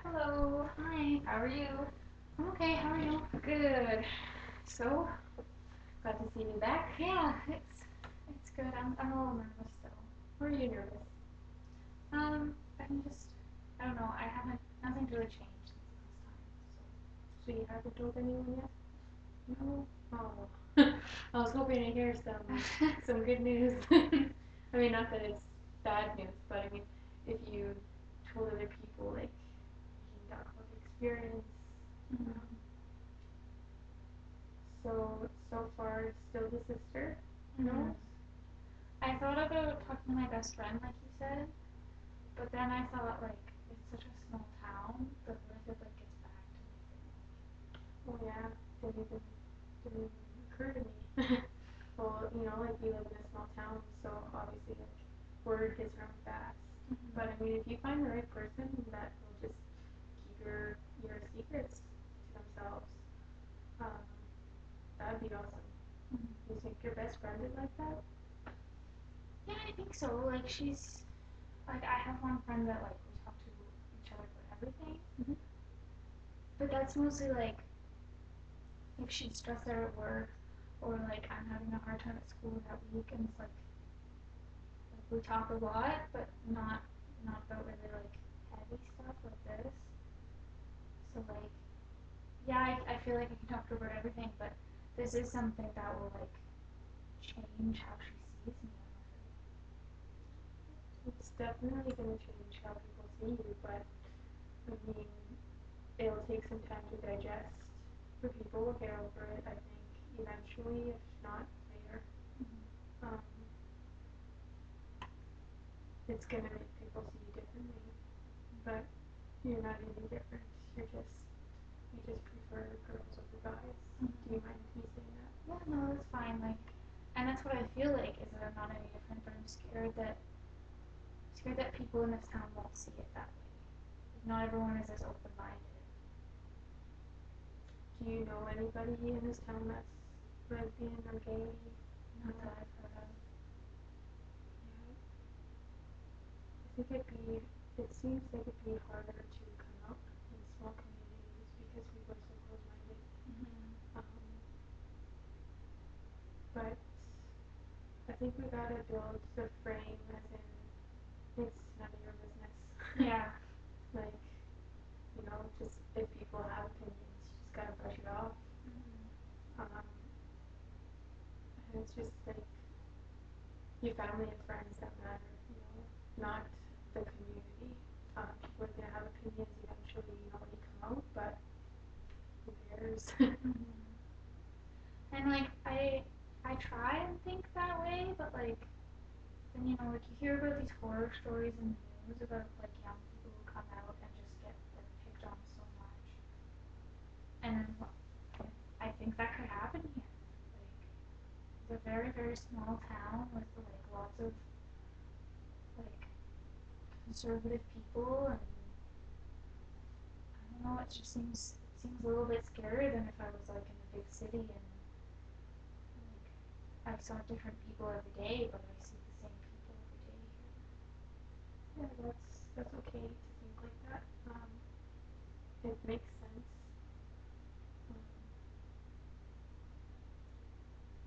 Hello. Hi, how are you? I'm okay. How are you? Good. So, glad to see you back. Yeah, it's good. I'm a little nervous still. Were you nervous? I'm just I don't know. I haven't nothing's really changed since last time. So you haven't told anyone yet? So no. Oh, I was hoping to hear some good news. I mean, not that it's bad news, but I mean, if you told other people, like, you can talk about the experience. Mhm. Um, so far, still the sister Mhm. knows. I thought about talking to my best friend, like you said, but then I thought like it's such a small town that what if it like gets back to my Oh yeah, didn't even occur to me. Well, like we live in a small town, so obviously like word gets around fast. family? But I mean, if you find the right person that will just keep your secrets to themselves, um, that'd be awesome. Mhm. You think your best friend is like that? Yeah, I think so. Like she's like I have one friend that like we talk to each other about everything, Mm-hmm. but that's mostly like if she's stressed out at work or like I'm having a hard time at school that week and it's like we talk a lot but not about really like heavy stuff like this. So like yeah, I feel like I can talk to her about everything, but this is something that will like change how she sees me. It's definitely going to change how people see you, but I mean, it'll take some time to digest. For people will get over it, I think, eventually, if not later. Um, it's going to make people see you differently, but you're not any different. You just prefer girls over guys. Mm-hmm. Do you mind me saying that? Yeah, no, that's fine. Like, and that's what I feel like is that I'm not any different, but I'm scared that people in this town won't see it that way. Like, not everyone is as open minded. Do you know anybody in this town that's lesbian or gay? Not that I've heard of. Yeah, I think it seems like it'd be harder to come out in small communities because people are so close-minded. Mm-hmm. Um, but I think we gotta build the frame as in it's none of your business. Yeah. Like, just if people have opinions, you just gotta brush it off. Mm-hmm. And it's just like your family and friends that matter, not the community. People are gonna have opinions eventually, when you come out, but who cares? Mm-hmm. And like I try and think that way, but like then like you hear about these horror stories in the news about like young people who come out and just get like picked on so much, and I think that could happen here. Like it's a very very small town with like lots of like conservative people, and I don't know. It seems a little bit scarier than if I was like in a big city and like I saw different people every day, but I see the same people every day here. Yeah, that's okay to think like that. It makes sense. Um,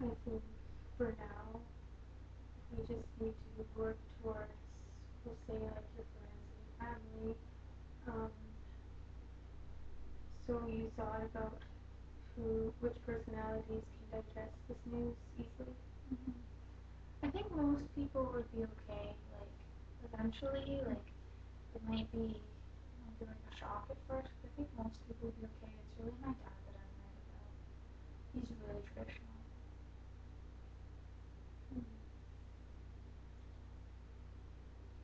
I think for now, we just need to work towards, we'll say, like your friends and your family. Um, so you thought about which personalities can digest this news easily? Mm-hmm. I think most people would be okay. Like eventually, like it might be like a shock at first, but I think most people would be okay. It's really my dad that I'm worried about. He's really traditional.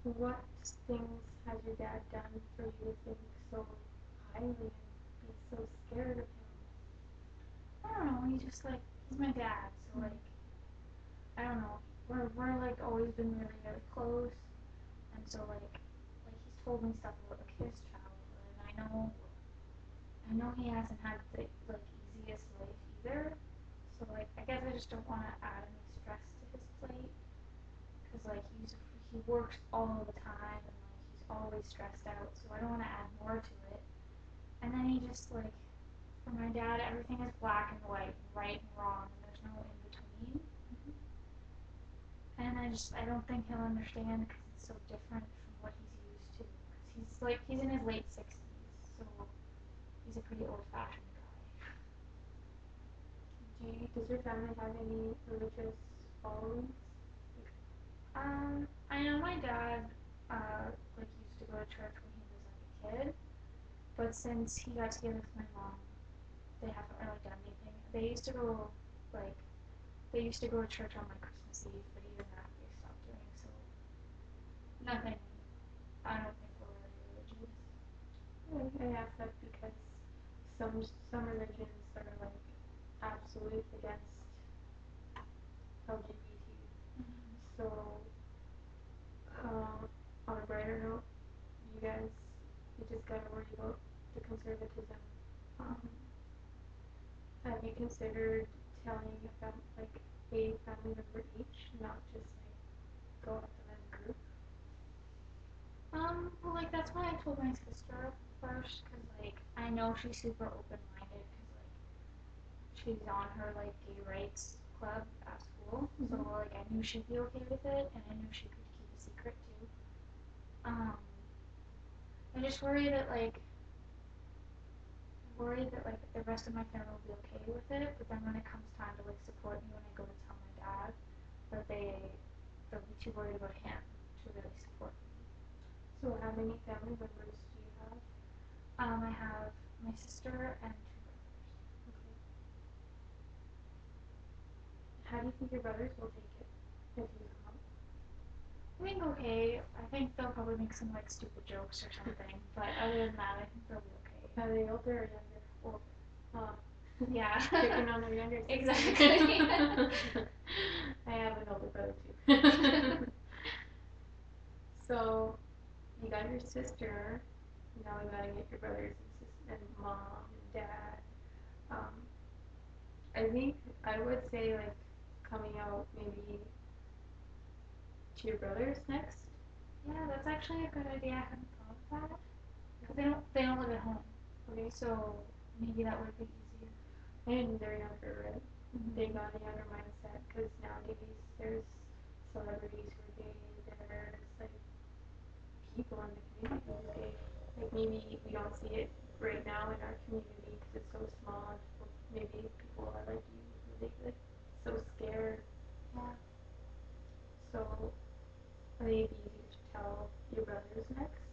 What things has your dad done for you to think so highly and be so scared of him? I don't know. He's my dad, so like I don't know. We're like always been really really close, and so like he's told me stuff about like his childhood, and I know he hasn't had the like easiest life either. So like I guess I just don't want to add any stress to his plate because like he works all the time and like he's always stressed out, so I don't want to add more to it. And then he just like, for my dad, everything is black and white, right and wrong, and there's no in between. And I don't think he'll understand because it's so different from what he's used to. Because he's in his late 60s, so he's a pretty old-fashioned guy. Does your family have any religious followings? I know my dad, like used to go to church when he was like a kid, but since he got together with my mom, they haven't really done anything. Like, they used to go to church on like Christmas Eve, but even that they stopped doing. So nothing. I don't think we're really religious. I ask that because some religions are like absolute against LGBT. Mm-hmm. So, on a brighter note, you just gotta worry about the conservatism. Um, have you considered telling a family member each, not just like go at them as a group? Well, like that's why I told my sister first, cause like I know she's super open-minded, cause like she's on her like gay rights club at school, so like I knew she'd be okay with it, and I knew she could keep a secret too. Um, I just worry that like the rest of my family will be okay with it, but then when it comes time to like support me when I go to tell my dad, that they'll be too worried about him to really support me. So how many family members do you have? I have my sister and two brothers. Okay. How do you think your brothers will take it if you come out? I think okay. I think they'll probably make some like stupid jokes or something, but other than that, I think they'll be okay. Are they older or younger? Older. Yeah. Picking on their younger sister. Exactly. I have an older brother too. So you got your sister. Now we gotta get your brothers and mom and dad. Um, I think I would say like coming out maybe to your brothers next. Yeah, that's actually a good idea. I hadn't thought of that. Because they don't live at home. Okay. So maybe that would be easier. And they're younger, right? Mm-hmm. They got a younger mindset because nowadays there's celebrities who are gay. There's like people in the community who are gay. Like maybe we don't see it right now in our community because it's so small. Maybe people are like you, really like so scared. Yeah. So I think it'd be easier to tell your brothers next,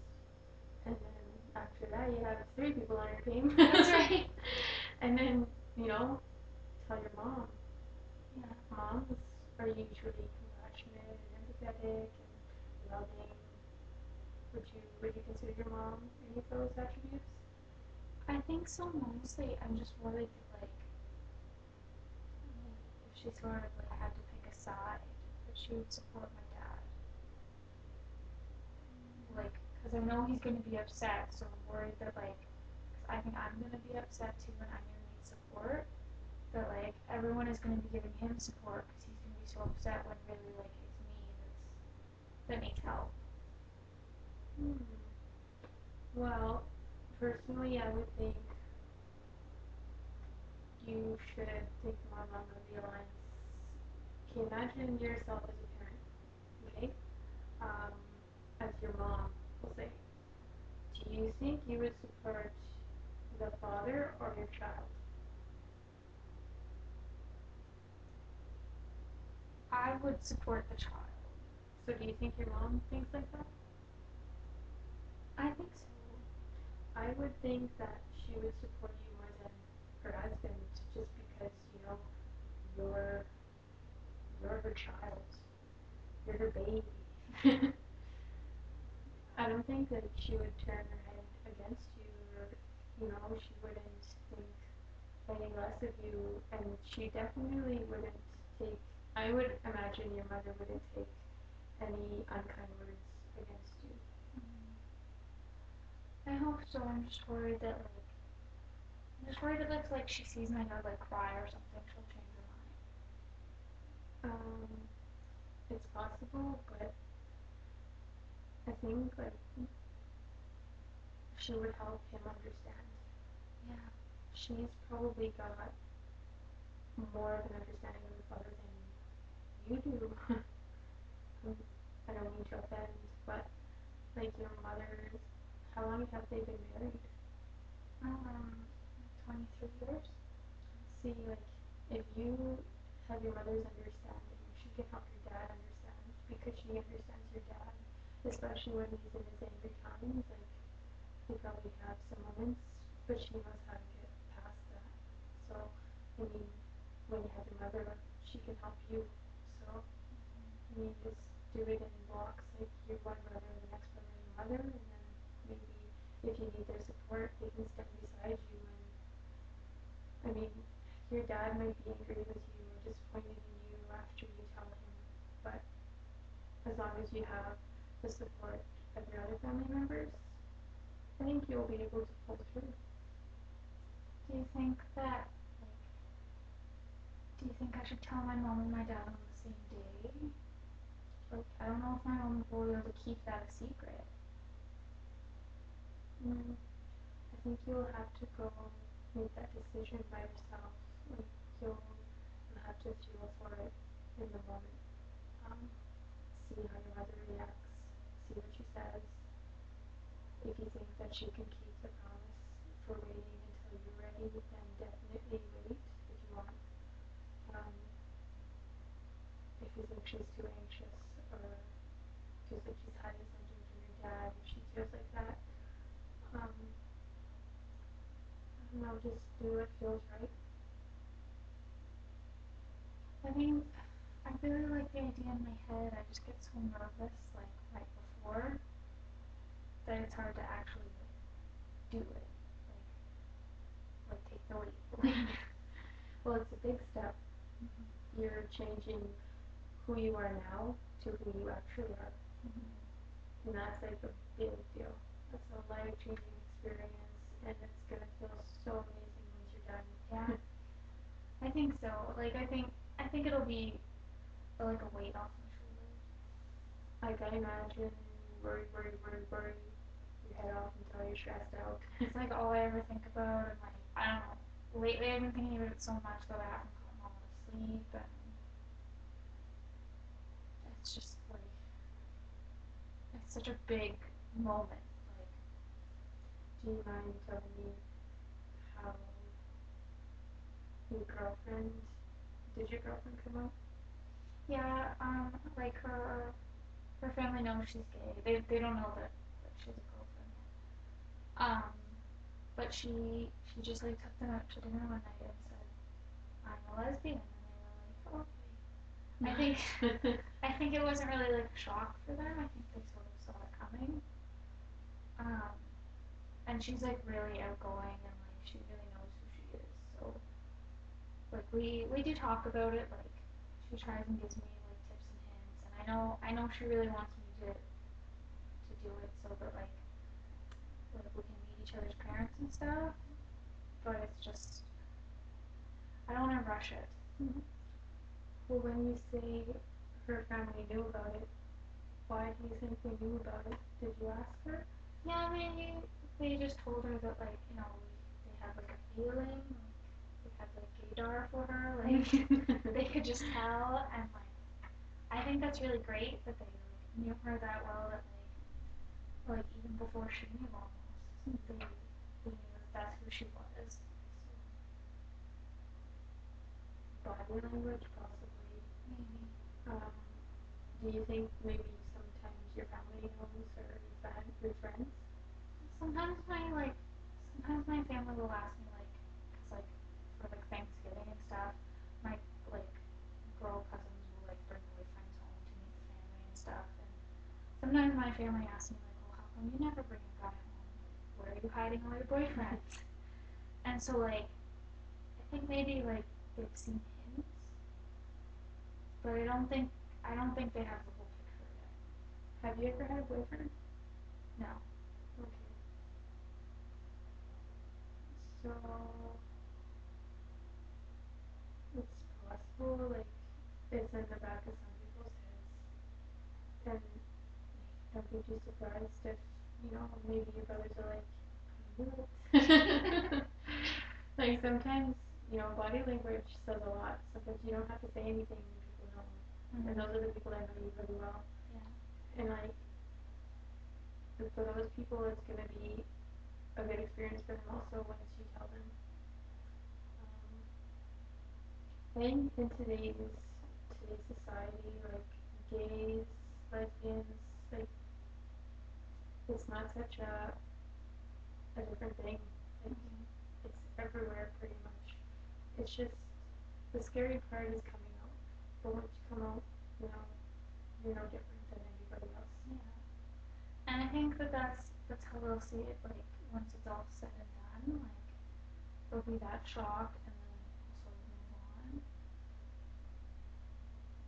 and then after that you have 3 people on your team. That's right. And then tell your mom. Yeah. Moms are usually compassionate and empathetic and loving. Would you consider your mom any of those attributes? I think so mostly. I'm just worried that like if she sort of like had to pick a side, that she would support my dad. Like, because I know he's going to be upset, so I'm worried that like, cause I think I'm going to be upset too, and I'm going to need support. That like everyone is going to be giving him support because he's going to be so upset when really like it's me that needs help. Hmm. Well, personally, I would think you should think more along the lines. Okay, imagine yourself as a parent. Okay, um, as your mom will say. Do you think you would support the father or your child? I would support the child. So do you think your mom thinks like that? I think so. I would think that she would support you more than her husband, just because you're you're her child, you're her baby. I don't think that she would turn her head against you, or she wouldn't think any less of you, and she definitely wouldn't take. I would imagine your mother wouldn't take any unkind words against you. I hope so. I'm just worried that if like she sees my dad like cry or something, she'll change her mind. It's possible, but I think like she would help him understand. Yeah. She's probably got more of an understanding of the father than you do. I don't mean to offend, but like your mother, how long have they been married? Um, 23 years. See, like, if you have your mother's understanding, she can help your dad understand because she understands your dad, especially when he's in his angry times. Like, they probably have some moments, but she knows how to get past that. So, I mean, when you have your mother, she can help you. So, I mean, just do it in blocks, like your one brother, the next brother, and your mother, and then maybe if you need their support, they can stand beside you. And I mean, your dad might be angry with you or disappointed in you after you tell him, but as long as you have the support of your other family members, I think you'll be able to pull through. Do you think that, like, do you think I should tell my mom and my dad on the same day? Like, I don't know if my mom will be able to keep that a secret. I think you'll have to go make that decision by yourself. Like, you'll have to feel for it in the moment. Um, See how your mother reacts, see what she says. If you think that she can keep the promise for waiting until you're ready, then definitely wait if you want. Um, if you think she's too anxious or feels like she's hiding something from your dad, if she feels like that, I don't know, just do what feels right. I mean, I really like the idea in my head. I just get so nervous, like, right before, that it's hard to actually, like, do it. Like take the leap. Well, it's a big step. Mm-hmm. You're changing who you are now to who you actually are. Mm-hmm. And that's like a big deal. That's a life-changing experience, and it's gonna feel so amazing once you're done. Yeah, I think so. Like, I think it'll be like a weight off my shoulders. Like, I imagine worry, worry, worry, worry your head off until you're stressed out. It's like all I ever think about, and like I don't know. Lately, I've been thinking about it so much that I haven't gotten a lot of sleep, and it's just like it's such a big moment. Like, Do you mind telling me how your girlfriend, did your girlfriend come out? yeah, like her family knows she's gay. They don't know that she has a girlfriend yet. But she just like took them out to dinner one night and said, "I'm a lesbian," and they were like, "Oh, okay." I think it wasn't really like a shock for them. I think they sort of saw it coming. Um, and she's like really outgoing and like she really knows who she is. So like we do talk about it. Like she tries and gives me like tips and hints, and I know she really wants me to do it so that like we can meet each other's parents and stuff. But it's just I don't want to rush it. Mm-hmm. Well, when you say her family knew about it, why do you think they knew about it? Did you ask her? Yeah, they just told her that like they had like a feeling, like they had like gaydar for her, like they could just tell, and like I think that's really great that they like knew her that well that like even before she knew almost they knew that that's who she was. So Body language, possibly. maybe Um, do you think maybe sometimes your family knows or your friends? sometimes my family will ask me like because like for like Thanksgiving and stuff my like girl cousins will like bring boyfriends home to meet the family and stuff and sometimes my family asks me like, well, how come you never bring a guy home? Where are you hiding all your boyfriends? And so like I think maybe like they've seen hints, but I don't think they have the whole picture yet. Have you ever had a boyfriend? No. Okay. So it's possible, like, it's in the back of some people's heads. And, like, don't be too surprised if, maybe your brothers are like, it. Like sometimes, body language says a lot. Sometimes you don't have to say anything and people know. And those are the people that know you really well. Yeah. And like for those people, it's gonna be a good experience for them also once you tell them. I think in today's society, like gays, lesbians, like it's not such a different thing. Like it's everywhere pretty much. It's just the scary part is coming out. But once you come out, you know, you're no different than anybody else. Yeah. And I think that's how they'll see it. Like once it's all said and done, like there'll be that shock, and then we'll sort of move on.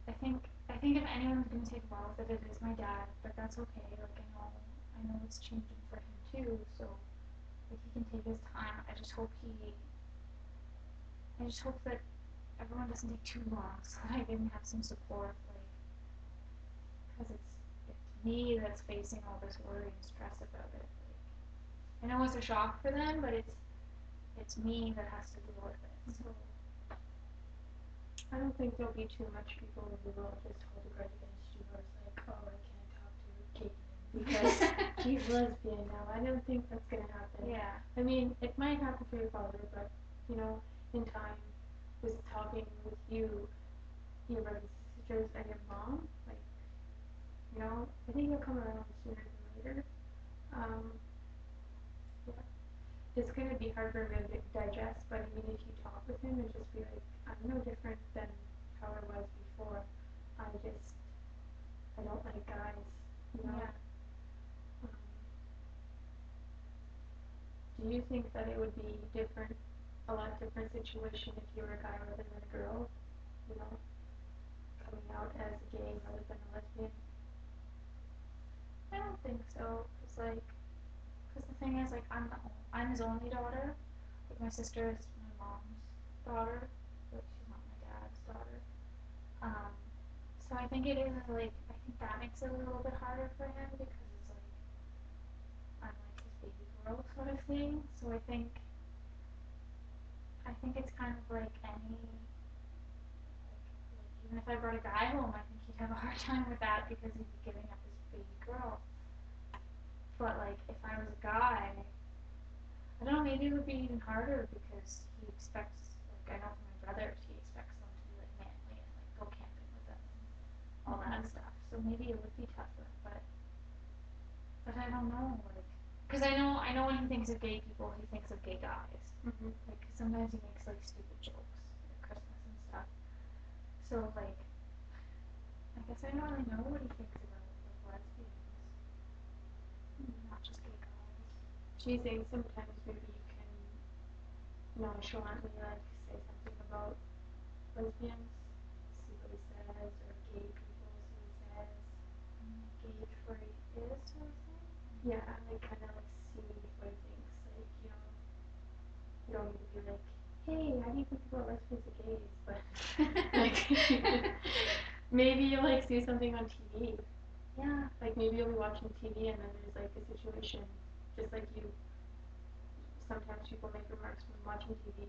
I think if anyone's gonna take a lot with it is my dad, but that's okay. Like I know it's changing for him too, so like he can take his time. I just hope that everyone doesn't take too long, so that I can have some support, like because it's me that's facing all this worry and stress about it. Like I know it's a shock for them, but it's me that has to deal with it. So I don't think there'll be too much people who will just hold a grudge against you or it's like, oh, I can't talk to Caitlin because she's lesbian now. I don't think that's going to happen. Yeah. I mean, it might happen for your father, but, in time, with talking with you, your brothers and sisters, and your mom, like, I think you'll come around sooner than later. Um, yeah. It's going to be hard for him to digest, but I mean, if you talk with him and just be like, I'm no different than how I was before. I don't like guys, Yeah. Um, do you think that it would be a lot different situation if you were a guy rather than a girl? Coming out as a gay rather than a lesbian? I don't think so, cause the thing is, like, I'm his only daughter. Like, my sister is my mom's daughter, but she's not my dad's daughter. Um, so I think it is like I think that makes it a little bit harder for him because it's like I'm like his baby girl sort of thing. So I think it's kind of like even if I brought a guy home, I think he'd have a hard time with that because he'd be giving up his baby girl. But like if I was a guy, I don't know, maybe it would be even harder because he expects, like I know from my brothers, he expects them to be like manly and like go camping with them and all that stuff. So maybe it would be tougher, but I don't know, like, because I know when he thinks of gay people, he thinks of gay guys. Like sometimes he makes like stupid jokes at Christmas and stuff. So like, I guess I don't really know what he thinks about like lesbians, not just gay guys. Do you think sometimes maybe you can nonchalantly like say something about lesbians, see what he says, or gay people, see what he says, Gauge where he is, sort of thing. yeah, like kind of like see what he thinks, like you don't need to be like, hey, how do you think about lesbians and gays, but like maybe you like see something on TV. Yeah. Like maybe you'll be watching TV and then there's like a situation, just like you. Sometimes people make remarks when watching TV.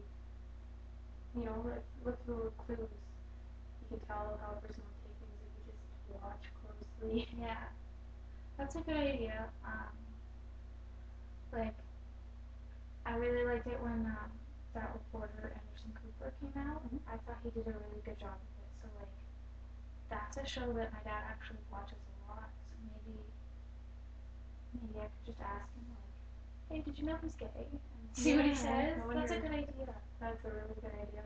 Look for little clues. You can tell how a person will take things if you just watch closely. Yeah. That's a good idea. Like, I really liked it when that reporter Anderson Cooper came out. I thought he did a really good job of it. So like, that's a show that my dad actually watches a lot. So maybe I could just ask him like, hey, did you know he's gay? And see what he says. That's a good idea. That's a really good idea.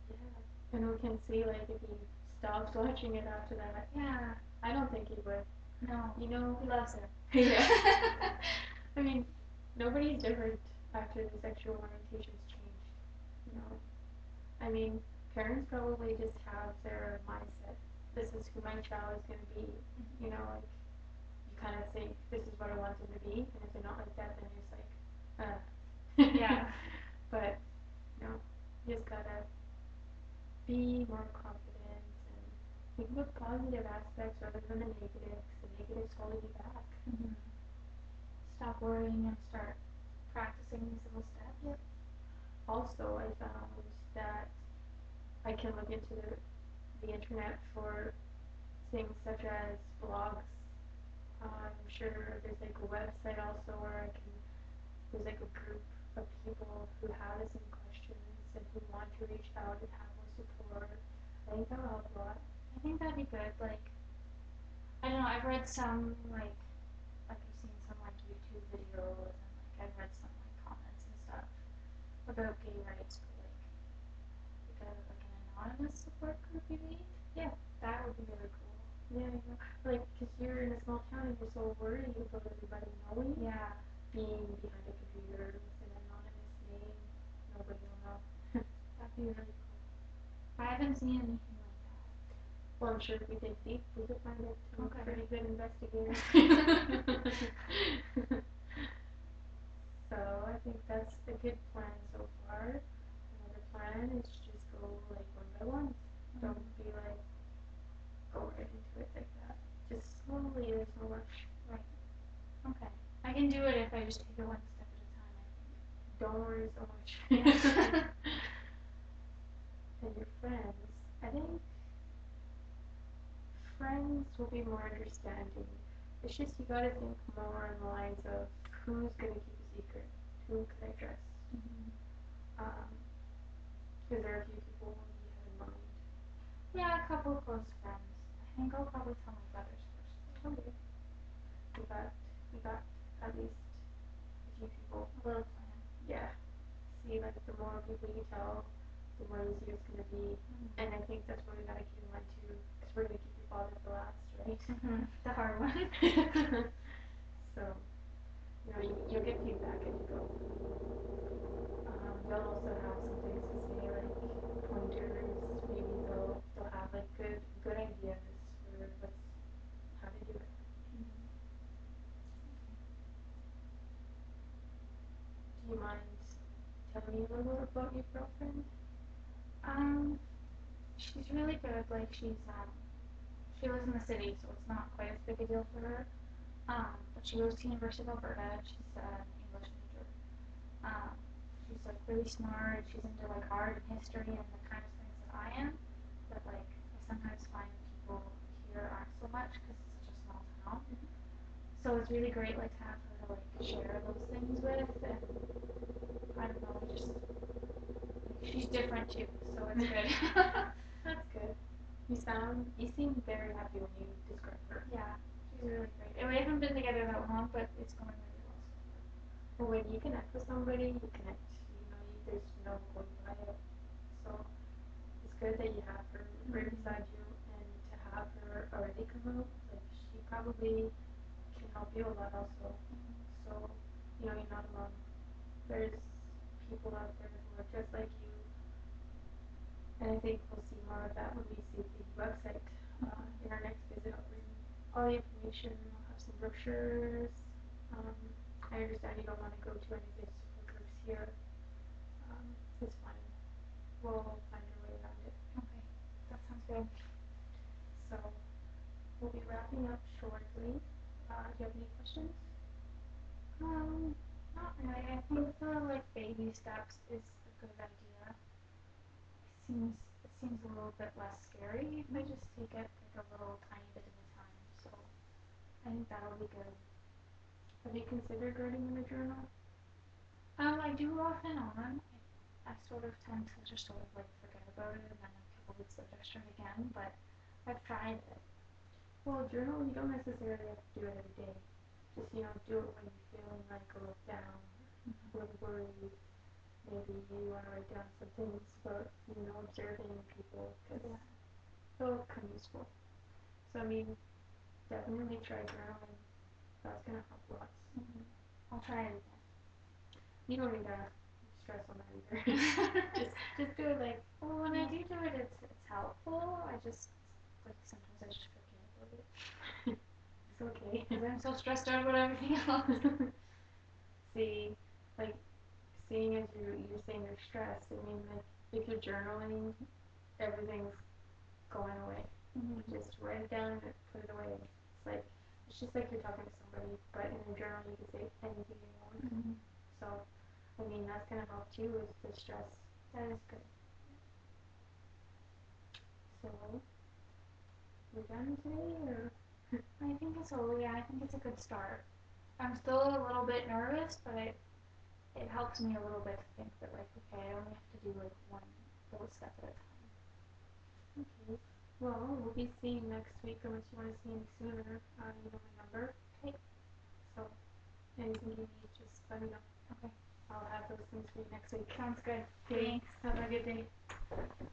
Yeah. And we can see like if he stops watching it after that. Yeah. I don't think he would. No. He loves it. Yeah. I mean, nobody's different after the sexual orientation's changed. I mean, parents probably just have their mindset. This is who my child is going to be. Like you kind of think this is what I want them to be, and if they're not like that, then it's like, Yeah. But you just gotta be more confident and think about positive aspects rather than the negatives. The negatives holding you back. Stop worrying and start taking these little steps. Yep. Also, I found that I can look into the internet for things such as blogs. I'm sure there's like a website also where there's like a group of people who have the same questions and who want to reach out and have more support. I think that'll help a lot. I think that'd be good. Like, I don't know, I've read some, I've seen some, YouTube videos, and, I've read some, comments and stuff about gay rights, but, an anonymous support group, maybe? Yeah, that would be really cool. Yeah, you know, because you're in a small town and you're so worried about everybody knowing. Yeah. Being behind a computer with an anonymous name, nobody will know. That'd be really cool. I haven't seen anything like that. Well, I'm sure if we dig deep, we could find it. I'm a pretty good investigator. So I think that's a good plan so far. Another plan is to just go one by one. Don't be go right into it like that. Just slowly, there's no rush. Right. Okay. I can do it if I just take it one step at a time, I think. Don't worry so much. And your friends, I think friends will be more understanding. It's just you gotta think more in the lines of who's gonna keep a secret, who can I trust. Is there a few people you have in mind? Yeah, a couple of close friends. I think I'll probably tell my brothers first. Okay. You got at least a few people. A little plan. Yeah. See, the more people you tell, the more easier it's gonna be. And I think that's what we gotta keep in mind too, because we're gonna keep your father for last, right? The hard one. So, you'll get feedback as you go. They'll also have some things to say, pointers. Maybe they'll have good ideas for how to do it. Do you mind telling me a little bit about your girlfriend? She's really good. She lives in the city, so it's not quite as big a deal for her. But she goes to University of Alberta. She's an English major. She's really smart. She's into art and history and the kind of things that I am. But I sometimes find people here aren't so much because it's such a small town. So it's really great to have her to share those things with, and I don't know, just she's different too, so it's good. That's good. You seem very happy when you describe her. Yeah, she's really great. And we haven't been together that long, but it's going really well so far. Well, when you connect with somebody, you connect. There's no going by it. So it's good that you have her right beside you, and to have her already come out, she probably can help you a lot also. So, you're not alone. There's people out there who are just like you, and I think we'll see more of that when we see the website. In our next visit, I'll bring all the information. I'll have some brochures. I understand you don't want to go to any of the support groups here. It's fine. We'll find our way around it. Okay, that sounds good. So, we'll be wrapping up shortly. Do you have any questions? Not really. I think the baby steps is a good idea. It seems a little bit less scary if I just take it a little tiny bit at a time. So I think that'll be good. Have you considered writing in a journal? I do off and on. I sort of tend to just forget about it, and then a couple weeks later start again. But I've tried it. Well, journal, you don't necessarily have to do it every day. Just do it when you're feeling a little down, a little worried. Maybe you want to write down some things about observing people, because it'll become useful. So definitely try journaling. That's gonna help lots. I'll try it again. You don't need to stress on that either. just do it well, when I do it, it's helpful. I just sometimes I just forget about it. It's okay. Because I'm so stressed out about everything else. See, seeing as you're saying you're stressed, if you're journaling, everything's going away. Just write it down and put it away. It's just like you're talking to somebody, but in a journal you can say anything you want. So I mean, that's gonna help too, is the stress. That is good. So, we're done today, or? I think it's a good start. I'm still a little bit nervous, but it helps me a little bit to think that like, okay, I only have to do like one little step at a time. Okay. Well, we'll be seeing next week unless you want to see me sooner. You know my number. Okay. So, anything you need, just let me know. Okay. I'll have those things for you next week. Sounds good. Okay. Thanks. Have a good day.